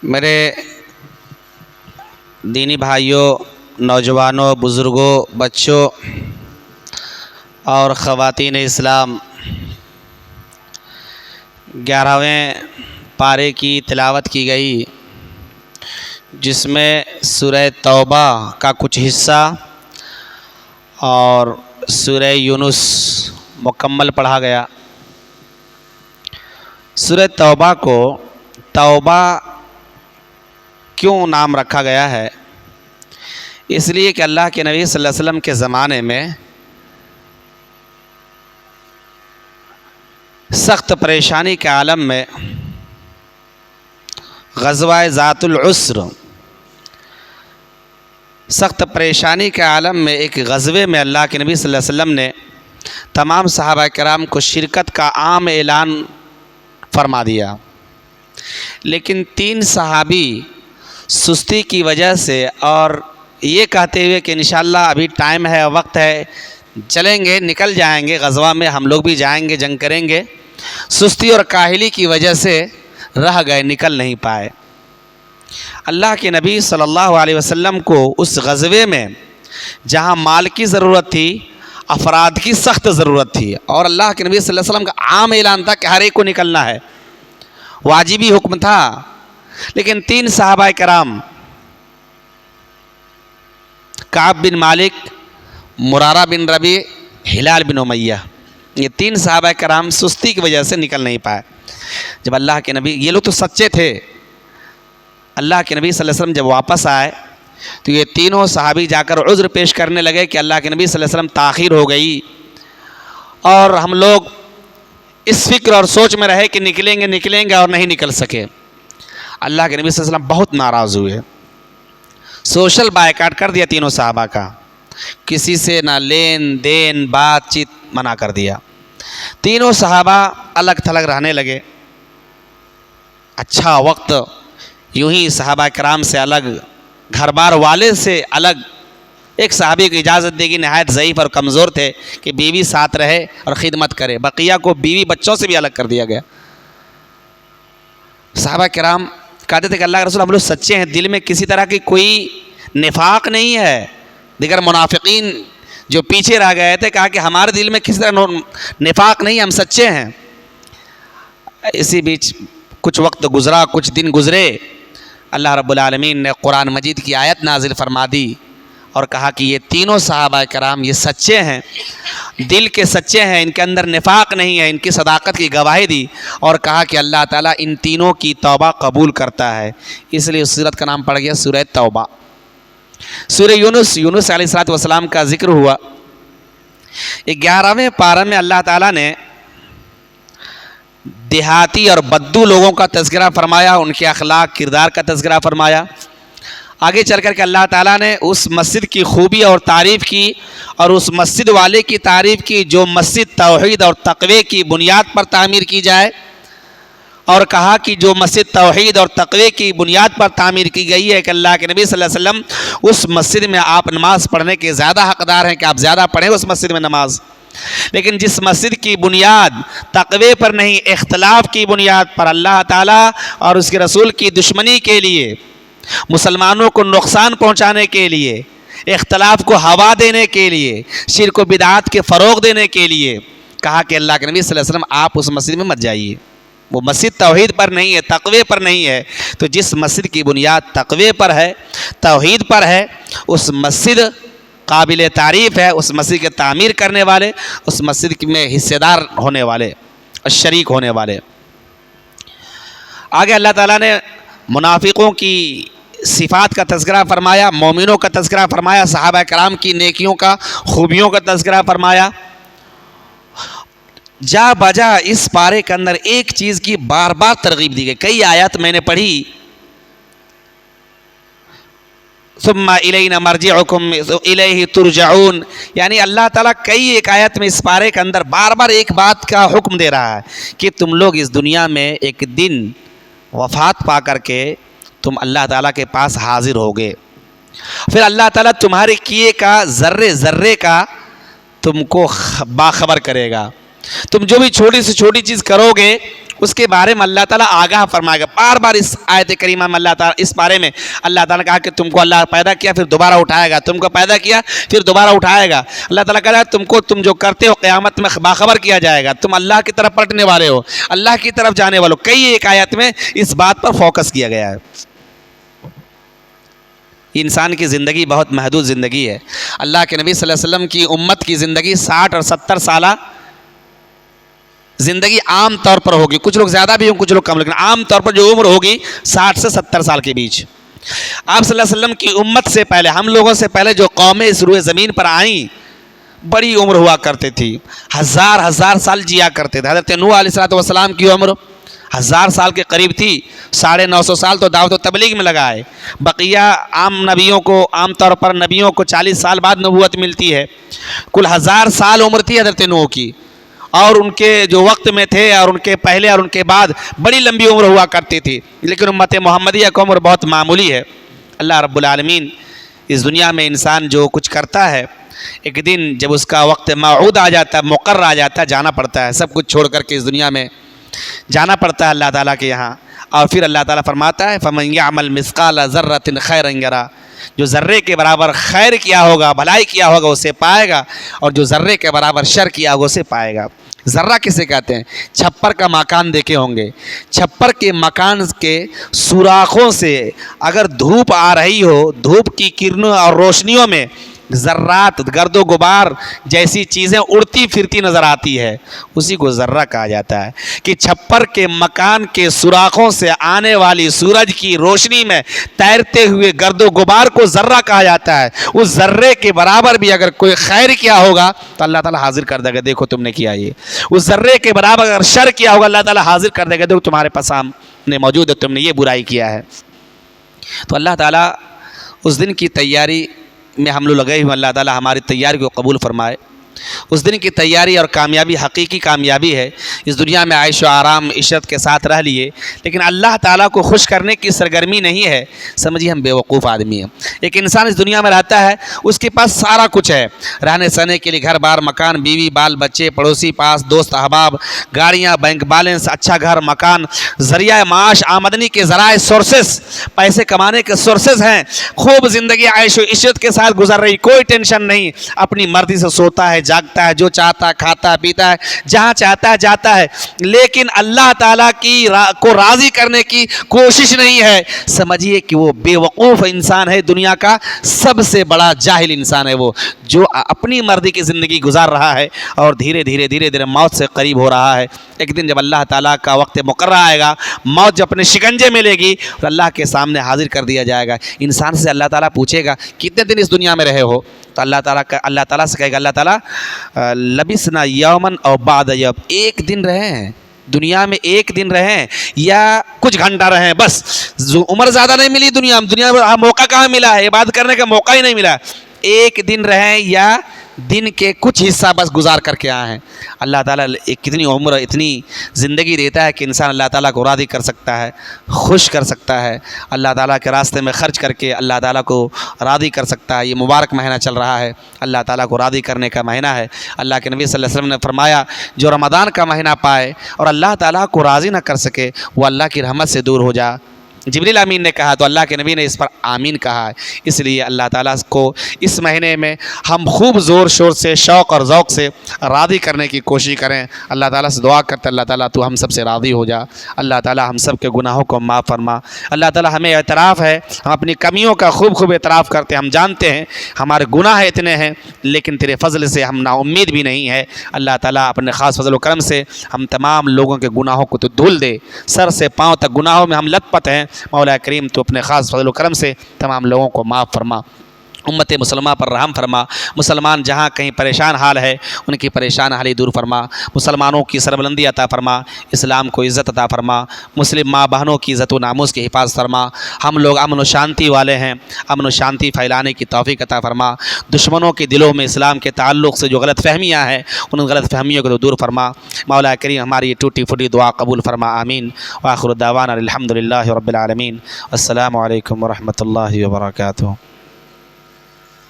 میرے دینی بھائیوں، نوجوانوں، بزرگوں، بچوں اور خواتین اسلام، 11ویں پارے کی تلاوت کی گئی، جس میں سورہ توبہ کا کچھ حصہ اور سورہ یونس مکمل پڑھا گیا۔ سورہ توبہ کو توبہ کیوں نام رکھا گیا ہے؟ اس لیے کہ اللہ کے نبی صلی اللہ علیہ وسلم کے زمانے میں سخت پریشانی کے عالم میں غزوہ ذات العسر، سخت پریشانی کے عالم میں ایک غزوے میں اللہ کے نبی صلی اللہ علیہ وسلم نے تمام صحابہ کرام کو شرکت کا عام اعلان فرما دیا، لیکن 3 صحابی سستی کی وجہ سے اور یہ کہتے ہوئے کہ انشاءاللہ ابھی ٹائم ہے، وقت ہے، چلیں گے، نکل جائیں گے غزوہ میں، ہم لوگ بھی جائیں گے، جنگ کریں گے، سستی اور کاہلی کی وجہ سے رہ گئے، نکل نہیں پائے۔ اللہ کے نبی صلی اللہ علیہ وسلم کو اس غزوے میں جہاں مال کی ضرورت تھی، افراد کی سخت ضرورت تھی، اور اللہ کے نبی صلی اللہ علیہ وسلم کا عام اعلان تھا کہ ہر ایک کو نکلنا ہے، واجبی حکم تھا، لیکن 3 صحابہ کرام کعب بن مالک، مرارہ بن ربیع، ہلال بن امیہ، یہ 3 صحابہ کرام سستی کی وجہ سے نکل نہیں پائے۔ جب اللہ کے نبی، یہ لوگ تو سچے تھے، اللہ کے نبی صلی اللہ علیہ وسلم جب واپس آئے تو یہ تینوں صحابی جا کر عذر پیش کرنے لگے کہ اللہ کے نبی صلی اللہ علیہ وسلم تاخیر ہو گئی، اور ہم لوگ اس فکر اور سوچ میں رہے کہ نکلیں گے اور نہیں نکل سکے۔ اللہ کے نبی صلی اللہ علیہ وسلم بہت ناراض ہوئے، سوشل بائیکاٹ کر دیا تینوں صحابہ کا، کسی سے نہ لین دین بات چیت منع کر دیا، تینوں صحابہ الگ تھلگ رہنے لگے۔ اچھا وقت یوں ہی صحابہ کرام سے الگ، گھر بار والے سے الگ، ایک صحابی کو اجازت دے گی، نہایت ضعیف اور کمزور تھے، کہ بیوی ساتھ رہے اور خدمت کرے، بقیہ کو بیوی بچوں سے بھی الگ کر دیا گیا۔ صحابہ کرام کہتے تھے کہ اللہ کے رسول ہم لوگ سچے ہیں، دل میں کسی طرح کی کوئی نفاق نہیں ہے۔ دیگر منافقین جو پیچھے رہ گئے تھے کہا کہ ہمارے دل میں کسی طرح نفاق نہیں، ہم سچے ہیں۔ اسی بیچ کچھ وقت گزرا، کچھ دن گزرے، اللہ رب العالمین نے قرآن مجید کی آیت نازل فرما دی اور کہا کہ یہ تینوں صحابہ کرام یہ سچے ہیں، دل کے سچے ہیں، ان کے اندر نفاق نہیں ہے، ان کی صداقت کی گواہی دی، اور کہا کہ اللہ تعالیٰ ان تینوں کی توبہ قبول کرتا ہے۔ اس لیے اس سورت کا نام پڑ گیا سورہ توبہ۔ سورہ یونس علیہ السلام کا ذکر ہوا۔ 11ویں پارہ میں اللہ تعالیٰ نے دیہاتی اور بدو لوگوں کا تذکرہ فرمایا، ان کے اخلاق کردار کا تذکرہ فرمایا۔ آگے چل کر کے اللہ تعالیٰ نے اس مسجد کی خوبی اور تعریف کی، اور اس مسجد والے کی تعریف کی جو مسجد توحید اور تقوی کی بنیاد پر تعمیر کی جائے، اور کہا کہ جو مسجد توحید اور تقوی کی بنیاد پر تعمیر کی گئی ہے کہ اللہ کے نبی صلی اللہ علیہ وسلم اس مسجد میں آپ نماز پڑھنے کے زیادہ حقدار ہیں کہ آپ زیادہ پڑھیں اس مسجد میں نماز، لیکن جس مسجد کی بنیاد تقوی پر نہیں، اختلاف کی بنیاد پر، اللہ تعالیٰ اور اس کے رسول کی دشمنی کے لیے، مسلمانوں کو نقصان پہنچانے کے لیے، اختلاف کو ہوا دینے کے لیے، شرک و بدعات کے فروغ دینے کے لیے، کہا کہ اللہ کے نبی صلی اللہ علیہ وسلم آپ اس مسجد میں مت جائیے، وہ مسجد توحید پر نہیں ہے، تقوی پر نہیں ہے۔ تو جس مسجد کی بنیاد تقوی پر ہے، توحید پر ہے، اس مسجد قابل تعریف ہے، اس مسجد کے تعمیر کرنے والے، اس مسجد میں حصے دار ہونے والے اور شریک ہونے والے۔ آگے اللہ تعالیٰ نے منافقوں کی صفات کا تذکرہ فرمایا، مومنوں کا تذکرہ فرمایا، صحابہ کرام کی نیکیوں کا، خوبیوں کا تذکرہ فرمایا۔ جا بجا اس پارے کے اندر ایک چیز کی بار بار ترغیب دی گئی، کئی آیات میں نے پڑھی، ثم الینا مرجعکم الیہ ترجعون، یعنی اللہ تعالیٰ کئی ایک آیت میں اس پارے کے اندر بار بار ایک بات کا حکم دے رہا ہے کہ تم لوگ اس دنیا میں ایک دن وفات پا کر کے تم اللہ تعالیٰ کے پاس حاضر ہوگے، پھر اللہ تعالیٰ تمہارے کیے کا ذرے ذرے کا تم کو باخبر کرے گا، تم جو بھی چھوٹی سے چھوٹی چیز کرو گے اس کے بارے میں اللہ تعالیٰ آگاہ فرمائے گا. بار بار اس آیت کریمہ میں اللہ تعالیٰ اس بارے میں اللہ تعالیٰ نے کہا کہ تم کو اللہ پیدا کیا پھر دوبارہ اٹھائے گا, تم کو پیدا کیا پھر دوبارہ اٹھائے گا. اللہ تعالیٰ کہا تم جو کرتے ہو قیامت میں باخبر کیا جائے گا, تم اللہ کی طرف پلٹنے والے ہو, اللہ کی طرف جانے والے ہو. کئی ایک آیت میں اس بات پر فوکس کیا گیا ہے. انسان کی زندگی بہت محدود زندگی ہے. اللہ کے نبی صلی اللہ علیہ وسلم کی امت کی زندگی 60 اور 70 سالہ زندگی عام طور پر ہوگی. کچھ لوگ زیادہ بھی ہوں, کچھ لوگ کم, لیکن عام طور پر جو عمر ہوگی 60 سے 70 سال کے بیچ. آپ صلی اللہ علیہ وسلم کی امت سے پہلے, ہم لوگوں سے پہلے جو قومیں اس روئے زمین پر آئیں, بڑی عمر ہوا کرتے تھی, ہزار سال جیا کرتے تھے. حضرت نوح علیہ السلام کی عمر 1000 سال کے قریب تھی. 950 سال تو دعوت و تبلیغ میں لگا ہے. بقیہ عام نبیوں کو, عام طور پر نبیوں کو 40 سال بعد نبوت ملتی ہے. کل 1000 سال عمر تھی حضرت نوح کی, اور ان کے جو وقت میں تھے اور ان کے پہلے اور ان کے بعد بڑی لمبی عمر ہوا کرتی تھی. لیکن امت محمدیہ کی عمر بہت معمولی ہے. اللہ رب العالمین اس دنیا میں انسان جو کچھ کرتا ہے, ایک دن جب اس کا وقت موعود آ جاتا ہے, مقرر آ جاتا ہے, جانا پڑتا ہے. سب کچھ چھوڑ کر کے اس دنیا میں جانا پڑتا ہے اللہ تعالیٰ کے یہاں. اور پھر اللہ تعالیٰ فرماتا ہے فَمَنْ يَعْمَلْ مِثْقَالَ ذَرَّةٍ خَيْرًا يَرَهُ, جو ذرے کے برابر خیر کیا ہوگا, بھلائی کیا ہوگا, اسے پائے گا, اور جو ذرے کے برابر شر کیا ہوگا اسے پائے گا. ذرہ کسے کہتے ہیں؟ چھپر کا مکان دیکھے ہوں گے. چھپر کے مکان کے سوراخوں سے اگر دھوپ آ رہی ہو, دھوپ کی کرنوں اور روشنیوں میں ذرات, گرد و غبار جیسی چیزیں اڑتی پھرتی نظر آتی ہے, اسی کو ذرہ کہا جاتا ہے. کہ چھپر کے مکان کے سوراخوں سے آنے والی سورج کی روشنی میں تیرتے ہوئے گرد و غبار کو ذرہ کہا جاتا ہے. اس ذرے کے برابر بھی اگر کوئی خیر کیا ہوگا تو اللہ تعالیٰ حاضر کر دے گا, دیکھو تم نے کیا یہ. اس ذرے کے برابر اگر شر کیا ہوگا اللہ تعالیٰ حاضر کر دے گا, دیکھو تمہارے پاس سامنے موجود ہے, تم نے یہ برائی کیا ہے. تو اللہ تعالیٰ اس دن کی تیاری میں ہم لوگ لگے ہوئے, اللہ تعالیٰ ہماری تیاری کو قبول فرمائے. اس دن کی تیاری اور کامیابی حقیقی کامیابی ہے. اس دنیا میں عیش و آرام عشرت کے ساتھ رہ لیے, لیکن اللہ تعالیٰ کو خوش کرنے کی سرگرمی نہیں ہے. سمجھیے ہم بیوقوف آدمی ہیں. ایک انسان اس دنیا میں رہتا ہے, اس کے پاس سارا کچھ ہے, رہنے سہنے کے لیے گھر بار, مکان, بیوی, بال بچے, پڑوسی, پاس دوست احباب, گاڑیاں, بینک بیلنس, اچھا گھر, مکان, ذریعہ معاش, آمدنی کے ذرائع, سورسز, پیسے کمانے کے سورسز ہیں. خوب زندگی عیش و عشرت کے ساتھ گزر رہی, کوئی ٹینشن نہیں, اپنی مرضی سے سوتا ہے, جاگتا ہے, جو چاہتا ہے کھاتا ہے, پیتا ہے, جہاں چاہتا ہے جاتا ہے. لیکن اللہ تعالیٰ کو راضی کرنے کی کوشش نہیں ہے. سمجھیے کہ وہ بے وقوف انسان ہے, دنیا کا سب سے بڑا جاہل انسان ہے وہ, جو اپنی مرضی کی زندگی گزار رہا ہے اور دھیرے دھیرے موت سے قریب ہو رہا ہے. ایک دن جب اللہ تعالیٰ کا وقت مقرر آئے گا, موت جب اپنے شکنجے میں لے گی اور اللہ کے سامنے حاضر کر دیا جائے گا. انسان سے اللہ تعالیٰ پوچھے گا کتنے دن اس دنیا میں رہے ہو, تو اللہ تعالیٰ سے کہے گا, اللہ تعالیٰ لبسنا یومن او بعد یوم, ایک دن رہے ہیں دنیا میں, ایک دن رہے ہیں یا کچھ گھنٹہ رہے ہیں بس. عمر زیادہ نہیں ملی دنیا میں, موقع کہاں ملا ہے, عبادت کرنے کا موقع ہی نہیں ملا. ایک دن رہیں یا دن کے کچھ حصہ بس گزار کر کے آئے ہیں. اللہ تعالیٰ کتنی عمر, اتنی زندگی دیتا ہے کہ انسان اللہ تعالیٰ کو راضی کر سکتا ہے, خوش کر سکتا ہے, اللہ تعالیٰ کے راستے میں خرچ کر کے اللہ تعالیٰ کو راضی کر سکتا ہے. یہ مبارک مہینہ چل رہا ہے, اللہ تعالیٰ کو راضی کرنے کا مہینہ ہے. اللہ کے نبی صلی اللہ علیہ وسلم نے فرمایا جو رمضان کا مہینہ پائے اور اللہ تعالیٰ کو راضی نہ کر سکے وہ اللہ کی رحمت سے دور ہو جا. جبریل امین نے کہا تو اللہ کے نبی نے اس پر آمین کہا ہے. اس لیے اللہ تعالیٰ کو اس مہینے میں ہم خوب زور شور سے, شوق اور ذوق سے راضی کرنے کی کوشش کریں. اللہ تعالیٰ سے دعا کرتے اللہ تعالیٰ تو ہم سب سے راضی ہو جا. اللہ تعالیٰ ہم سب کے گناہوں کو معاف فرما. اللہ تعالیٰ ہمیں اعتراف ہے, ہم اپنی کمیوں کا خوب اعتراف کرتے ہیں. ہم جانتے ہیں ہمارے گناہ اتنے ہیں, لیکن تیرے فضل سے ہم نا امید بھی نہیں ہے. اللہ تعالیٰ اپنے خاص فضل و کرم سے ہم تمام لوگوں کے گناہوں کو تو دھل دے. سر سے پاؤں تک گناہوں میں ہم لت پت ہیں. مولا کریم تو اپنے خاص فضل و کرم سے تمام لوگوں کو معاف فرما. امت مسلمہ پر رحم فرما. مسلمان جہاں کہیں پریشان حال ہے ان کی پریشان حالی دور فرما. مسلمانوں کی سربلندی عطا فرما. اسلام کو عزت عطا فرما. مسلم ماں بہنوں کی عزت و ناموس کی حفاظت فرما. ہم لوگ امن و شانتی والے ہیں, امن و شانتی پھیلانے کی توفیق عطا فرما. دشمنوں کے دلوں میں اسلام کے تعلق سے جو غلط فہمیاں ہیں ان غلط فہمیوں کو دور فرما. مولا کریم ہماری یہ ٹوٹی پھوٹی دعا قبول فرما. آمین. وآخر دعوانا الحمدللہ رب العالمین. السلام علیکم ورحمۃ اللہ وبرکاتہ.